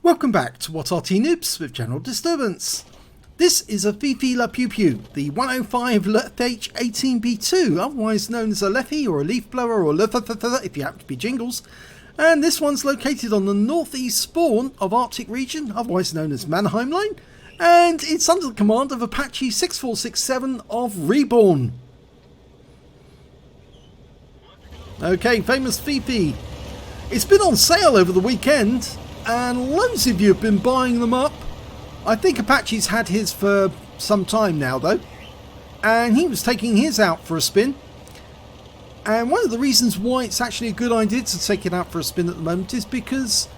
Welcome back to What Arty Noobs with General Disturbance. This is a leFH18B2, the 105 leFH18B2, otherwise known as a leFH or a leaf blower or leFH if you happen to be Jingles. And this one's located on the northeast spawn of Arctic region, otherwise known as Manheim Line, and it's under the command of Apache 6467 of REBRN. Okay, famous Fifi. It's been on sale over the weekend, and loads of you have been buying them up. I think Apache's had his for some time now though, and he was taking his out for a spin. And one of the reasons why it's actually a good idea to take it out for a spin at the moment is because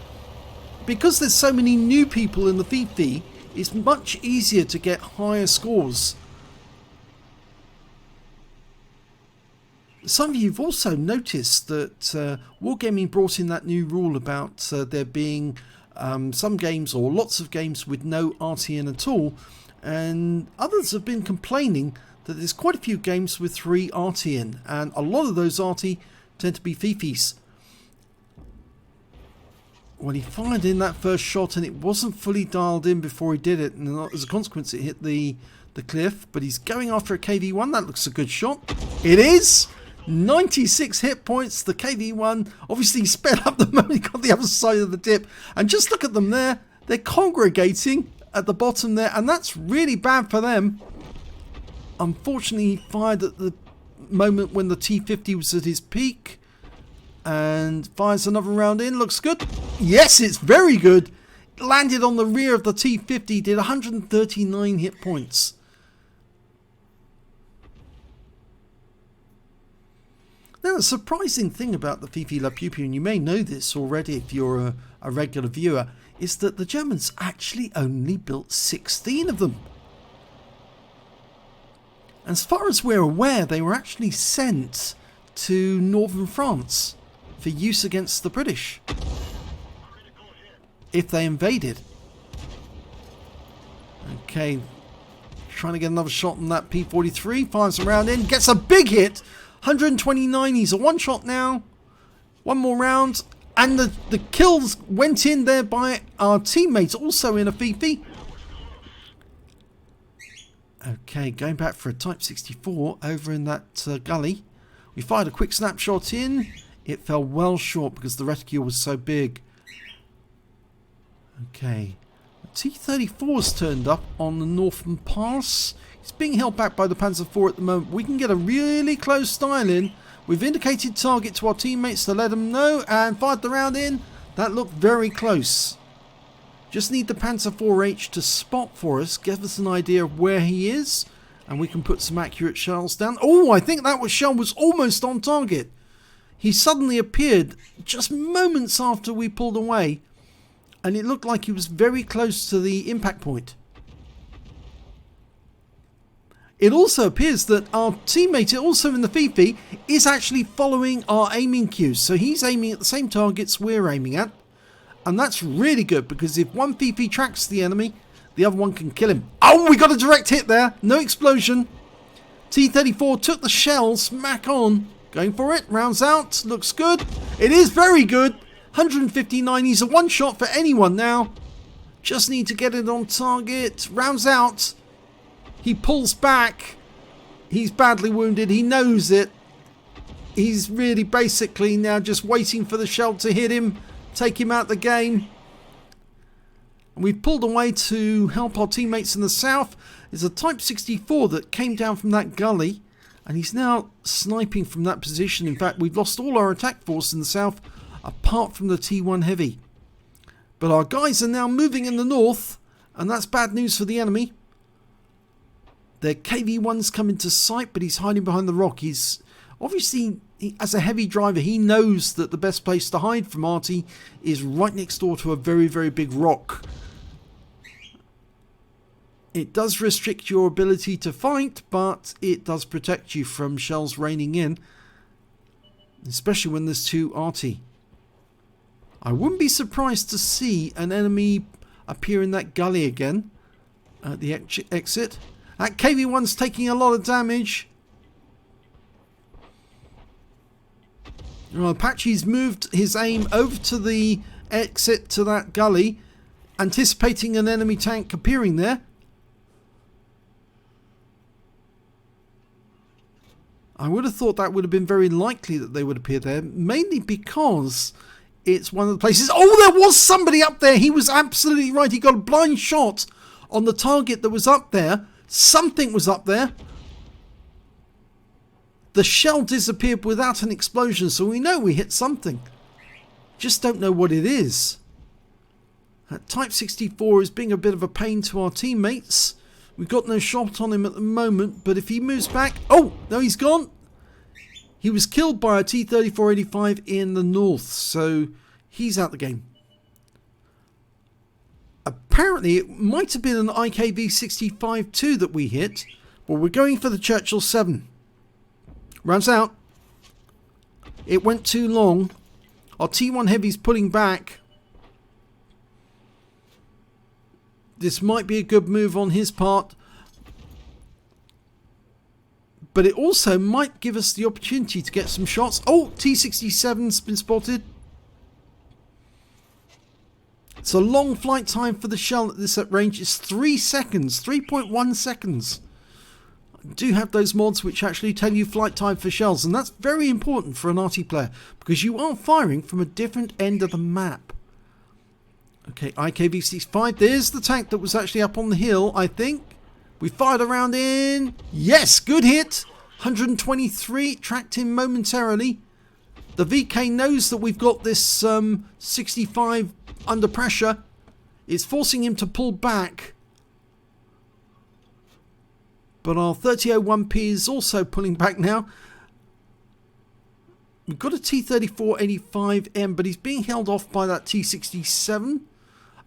there's so many new people in the Fifi, it's much easier to get higher scores. Some of you have also noticed that Wargaming brought in that new rule about there being some games or lots of games with no Arty in at all, and others have been complaining that there's quite a few games with 3 Arty in, and a lot of those Arty tend to be Fifis. Well, he fired in that first shot and it wasn't fully dialed in before he did it, and as a consequence it hit the cliff, but he's going after a KV-1. That looks a good shot. It is! 96 hit points. The KV-1 obviously sped up the moment he got the other side of the dip, and just look at them there, they're congregating at the bottom there, and that's really bad for them. Unfortunately, he fired at the moment when the T50 was at his peak, and fires another round in. Looks good. Yes, it's very good. Landed on the rear of the T50, did 139 hit points. Now, the surprising thing about the leFH18B2, and you may know this already if you're a regular viewer, is that the Germans actually only built 16 of them. As far as we're aware, they were actually sent to northern France for use against the British if they invaded. Okay, trying to get another shot on that P43, fires around in, gets a big hit. 129, he's a one shot now. One more round, and the kills went in there by our teammates, also in a Fifi. Okay, going back for a Type 64 over in that gully. We fired a quick snapshot in. It fell well short because the reticule was so big. Okay, the T-34's turned up on the northern pass. It's being held back by the Panzer IV at the moment. We can get a really close style in. We've indicated target to our teammates to let them know and fired the round in. That looked very close. Just need the Panzer IV-H to spot for us, give us an idea of where he is, and we can put some accurate shells down. Oh, I think that shell was almost on target. He suddenly appeared just moments after we pulled away, and it looked like he was very close to the impact point. It also appears that our teammate, also in the Fifi, is actually following our aiming cues. So he's aiming at the same targets we're aiming at. And that's really good, because if one Fifi tracks the enemy, the other one can kill him. Oh, we got a direct hit there. No explosion. T-34 took the shell, smack on. Going for it. Rounds out. Looks good. It is very good. 159. He's a one shot for anyone now. Just need to get it on target. Rounds out. He pulls back. He's badly wounded. He knows it. He's really basically now just waiting for the shell to hit him, take him out the game. And we've pulled away to help our teammates in the south. There's a Type 64 that came down from that gully, and he's now sniping from that position. In fact, we've lost all our attack force in the south apart from the T1 Heavy. But our guys are now moving in the north, and that's bad news for the enemy. Their KV-1's come into sight, but he's hiding behind the rock. He's obviously, as a heavy driver, he knows that the best place to hide from Arty is right next door to a very, very big rock. It does restrict your ability to fight, but it does protect you from shells raining in, especially when there's 2 Arty. I wouldn't be surprised to see an enemy appear in that gully again at the exit. That KV-1's taking a lot of damage. Well, Apache's moved his aim over to the exit to that gully. anticipating an enemy tank appearing there. I would have thought that would have been very likely that they would appear there, mainly because it's one of the places... Oh, there was somebody up there! He was absolutely right. He got a blind shot on the target that was up there. Something was up there. The shell disappeared without an explosion, so we know we hit something. Just don't know what it is. Type 64 is being a bit of a pain to our teammates. We've got no shot on him at the moment, but if he moves back... Oh, no, he's gone. He was killed by a T-3485 in the north, so he's out the game. Apparently, it might have been an IKV-65-2 that we hit, but we're going for the Churchill 7. Rounds out. It went too long. Our T1 Heavy's pulling back. This might be a good move on his part. But it also might give us the opportunity to get some shots. Oh, T-67's been spotted. It's a long flight time for the shell at this range. It's 3 seconds, 3.1 seconds. I do have those mods which actually tell you flight time for shells, and that's very important for an Arty player because you are firing from a different end of the map. Okay, IKV-65. There's the tank that was actually up on the hill, I think. We fired a round in. Yes, good hit. 123. Tracked him momentarily. The VK knows that we've got this 65 under pressure. It's forcing him to pull back. But our 3001P is also pulling back now. We've got a T-3485M, but he's being held off by that T-67.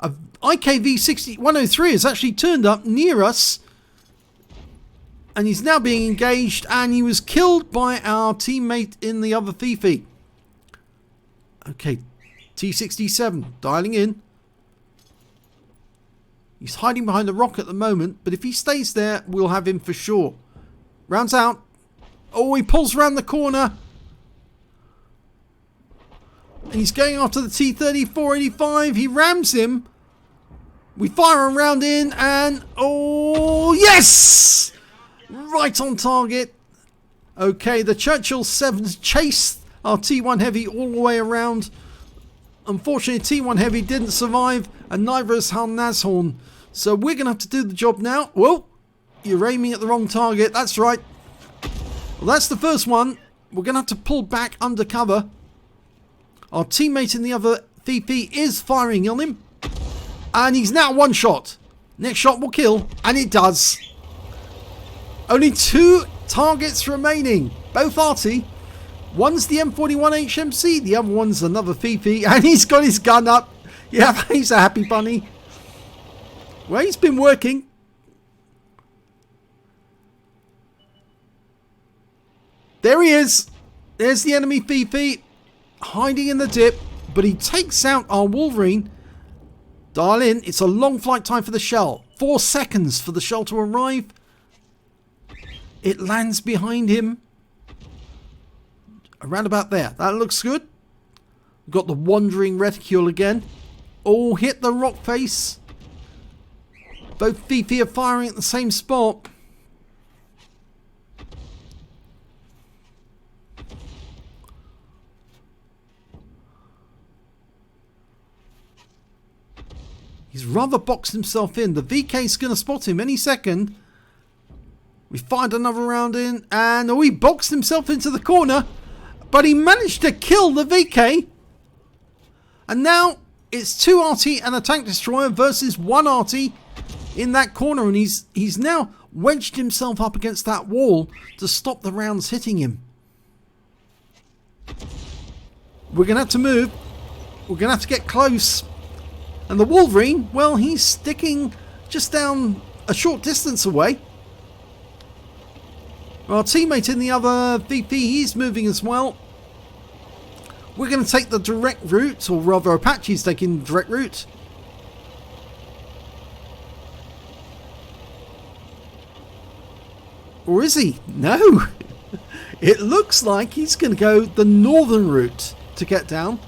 A IKV-103 has actually turned up near us. And he's now being engaged, and he was killed by our teammate in the other Fifi. Okay, T-67 dialing in. He's hiding behind a rock at the moment, but if he stays there, we'll have him for sure. Rounds out. Oh, he pulls around the corner. And he's going after the T-3485. He rams him. We fire a round in, and oh, yes! Right on target. Okay, the Churchill 7s chased our T1 Heavy all the way around. Unfortunately, T1 Heavy didn't survive, and neither has our Nashorn. So we're going to have to do the job now. Whoa, you're aiming at the wrong target. That's right. Well, that's the first one. We're going to have to pull back under cover. Our teammate in the other Fifi is firing on him. And he's now one shot. Next shot will kill, and it does. Only 2 targets remaining. Both Arty. One's the M41 HMC, the other one's another Fifi, and he's got his gun up. Yeah, he's a happy bunny. Well, he's been working. There he is. There's the enemy Fifi, hiding in the dip, but he takes out our Wolverine. Dial in. It's a long flight time for the shell. 4 seconds for the shell to arrive. It lands behind him. Around about there. That looks good. We've got the wandering reticule again. Oh, hit the rock face. Both Fifi are firing at the same spot. He's rather boxed himself in. The VK's going to spot him any second. We fired another round in, and oh, he boxed himself into the corner, but he managed to kill the VK. And now it's 2 Arty and a tank destroyer versus 1 Arty in that corner, and he's now wedged himself up against that wall to stop the rounds hitting him. We're going to have to move. We're going to have to get close. And the Wolverine, well, he's sticking just down a short distance away. Our teammate in the other VP, he's moving as well. We're going to take the direct route, or rather Apache's taking the direct route. Or is he? No. It looks like he's going to go the northern route to get down.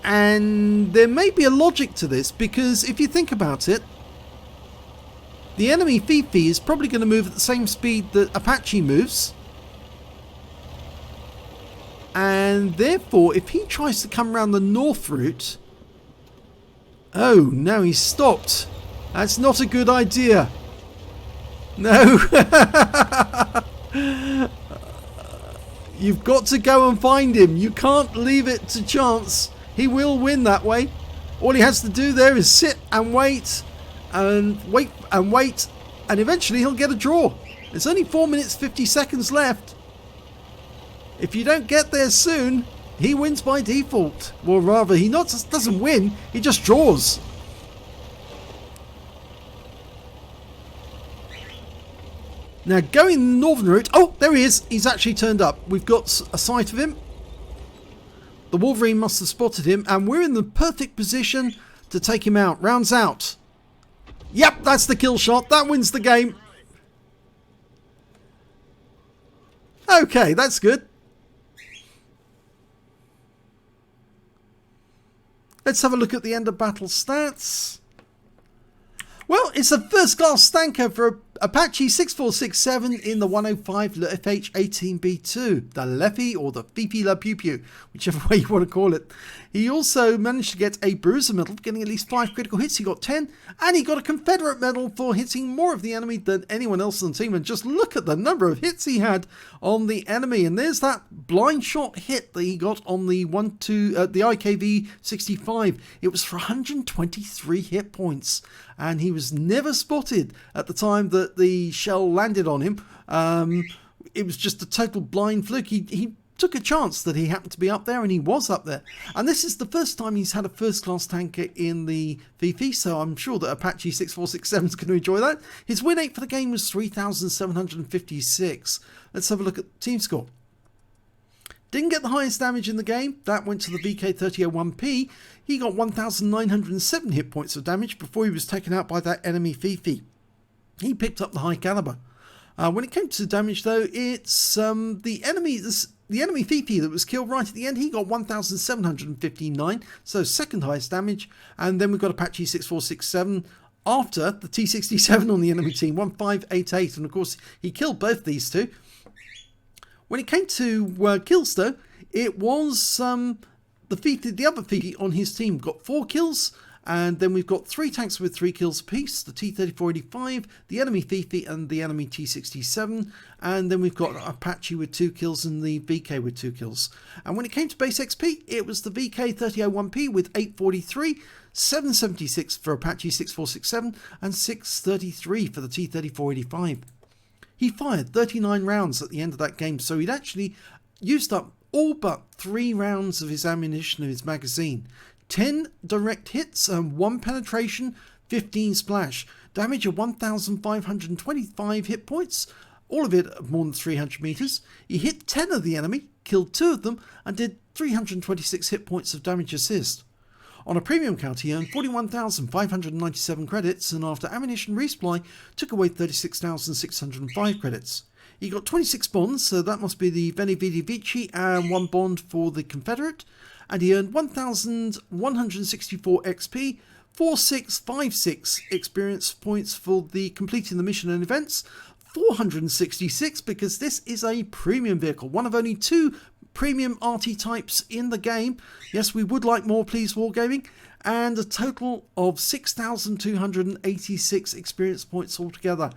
And there may be a logic to this, because if you think about it, the enemy Fifi is probably going to move at the same speed that Apache moves. And therefore, if he tries to come around the north route... Oh, now he's stopped. That's not a good idea. No. You've got to go and find him. You can't leave it to chance. He will win that way. All he has to do there is sit and wait and wait and wait, and eventually he'll get a draw. There's only 4 minutes 50 seconds left. If you don't get there soon, he wins by default. Well, rather, he not just doesn't win, he just draws. Now, going the northern route... Oh, there he is. He's actually turned up. We've got a sight of him. The Wolverine must have spotted him, and we're in the perfect position to take him out. Rounds out. Yep, that's the kill shot. That wins the game. Okay, that's good. Let's have a look at the end of battle stats. Well, it's a first-class stanker for Apache 6467 in the 105 leFH18B2, the leFH or the Fifi La Pew Pew, whichever way you want to call it. He also managed to get a Bruiser medal for getting at least 5 critical hits. He got 10, and he got a Confederate medal for hitting more of the enemy than anyone else on the team. And just look at the number of hits he had on the enemy. And there's that blind shot hit that he got on the the IKV-65. It was for 123 hit points, and he was never spotted at the time that the shell landed on him. It was just a total blind fluke. He took a chance that he happened to be up there, and he was up there. And this is the first time he's had a first-class tanker in the VP, so I'm sure that Apache 6467 is going to enjoy that. His win rate for the game was 3,756. Let's have a look at the team score. Didn't get the highest damage in the game. That went to the VK3001P. He got 1,907 hit points of damage before he was taken out by that enemy Fifi. He picked up the high caliber. When it came to damage, though, it's the enemy Fifi that was killed right at the end. He got 1,759, so second highest damage. And then we've got Apache 6467 after the T67 on the enemy team, 1588. And of course, he killed both these two. When it came to kills, though, it was the other Fifi on his team got 4 kills. And then we've got 3 tanks with 3 kills apiece, the T-3485, the enemy Fifi and the enemy T-67. And then we've got Apache with 2 kills and the VK with 2 kills. And when it came to base XP, it was the VK3001P with 843, 776 for Apache 6467, and 633 for the T-3485. He fired 39 rounds at the end of that game, so he'd actually used up all but 3 rounds of his ammunition in his magazine. 10 direct hits and 1 penetration, 15 splash. Damage of 1,525 hit points, all of it at more than 300 meters. He hit 10 of the enemy, killed 2 of them, and did 326 hit points of damage assist. On a premium count, he earned 41,597 credits, and after ammunition resupply, took away 36,605 credits. He got 26 bonds, so that must be the Veni Vidi Vici, and 1 bond for the Confederate. And he earned 1,164 XP, 4656 experience points for the completing the mission and events, 466 because this is a premium vehicle, one of only 2 premium Arty types in the game. Yes, we would like more, please, Wargaming. And a total of 6,286 experience points altogether.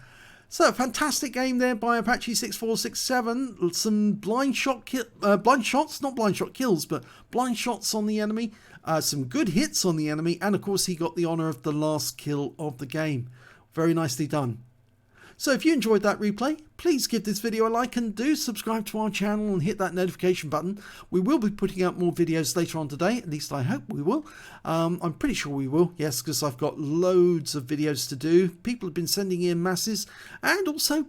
So, a fantastic game there by Apache 6467. Some blind shots, not blind shot kills, but blind shots on the enemy. Some good hits on the enemy. And, of course, he got the honour of the last kill of the game. Very nicely done. So, if you enjoyed that replay, please give this video a like and do subscribe to our channel and hit that notification button. We will be putting out more videos later on today. At least I hope we will. I'm pretty sure we will. Yes, because I've got loads of videos to do. People have been sending in masses. And also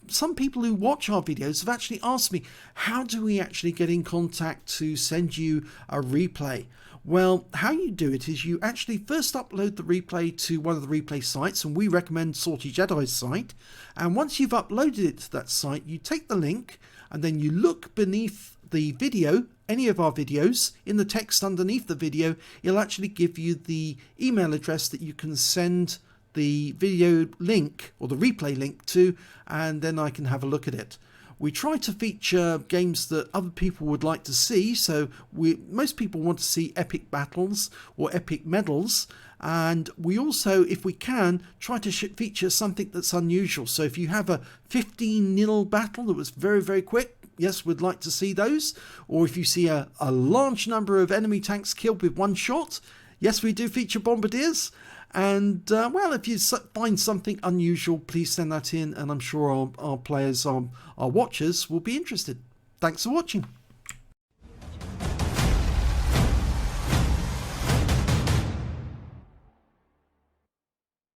some people who watch our videos have actually asked me, how do we actually get in contact to send you a replay? Well, how you do it is you actually first upload the replay to one of the replay sites, and we recommend Salty Jedi's site. And once you've uploaded it to that site, you take the link and then you look beneath the video any of our videos, in the text underneath the video, it'll actually give you the email address that you can send the video link or the replay link to, and then I can have a look at it. We try to feature games that other people would like to see, so most people want to see epic battles or epic medals, and we also, if we can, try to feature something that's unusual. So if you have a 15-0 battle that was very, very quick, yes, we'd like to see those. Or if you see a large number of enemy tanks killed with one shot, yes, we do feature bombardiers. And well, if you find something unusual, please send that in, and I'm sure our players, our watchers, will be interested. Thanks for watching.